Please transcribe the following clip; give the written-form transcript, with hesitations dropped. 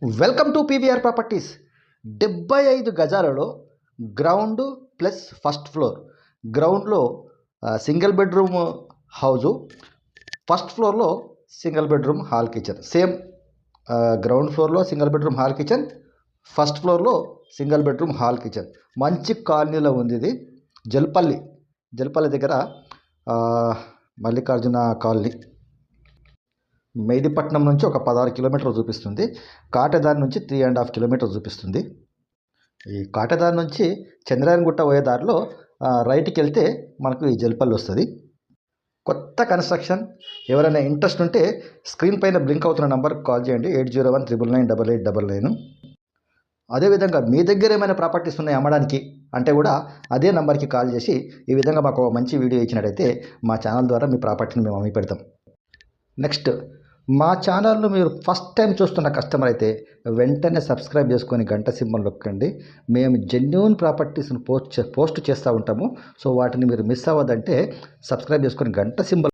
Welcome to PVR properties. 75 గజాలలో ground plus first floor. గ్రౌండ్లో single bedroom house, first ఫ్లోర్లో single bedroom hall kitchen. Same ground ఫ్లోర్లో single bedroom hall kitchen, first ఫ్లోర్లో single bedroom hall kitchen. మంచి కాలనీలో ఉంది ఇది. జల్పల్లి దగ్గర మల్లికార్జున కాలనీ. మెహదీపట్నం నుంచి ఒక 16 కిలోమీటర్లు చూపిస్తుంది. కాటేదాన్ నుంచి 3.5 కిలోమీటర్లు చూపిస్తుంది. ఈ కాటేదాన్ నుంచి చంద్రాయనగుట్ట పోయే దారిలో రైట్కి వెళ్తే మనకు ఈ జల్పల్లి వస్తుంది. కొత్త కన్స్ట్రక్షన్. ఎవరైనా ఇంట్రెస్ట్ ఉంటే స్క్రీన్ పైన బ్లింక్ అవుతున్న నెంబర్కి కాల్ చేయండి, 8019998899. అదేవిధంగా మీ దగ్గర ఏమైనా ప్రాపర్టీస్ ఉన్నాయి అమ్మడానికి అంటే కూడా అదే నెంబర్కి కాల్ చేసి ఈ విధంగా మాకు మంచి వీడియో ఇచ్చినట్టయితే మా ఛానల్ ద్వారా మీ ప్రాపర్టీని మేము అమ్మి పెడతాం. నెక్స్ట్, మా ఛానల్ను మీరు ఫస్ట్ టైం చూస్తున్న కస్టమర్ అయితే వెంటనే సబ్స్క్రైబ్ చేసుకొని గంట సింబల్ నొక్కండి. మేము జెన్యూన్ ప్రాపర్టీస్ని పోస్ట్ చేస్తూ ఉంటాము. సో వాటిని మీరు మిస్ అవ్వదంటే సబ్స్క్రైబ్ చేసుకొని గంట సింబల్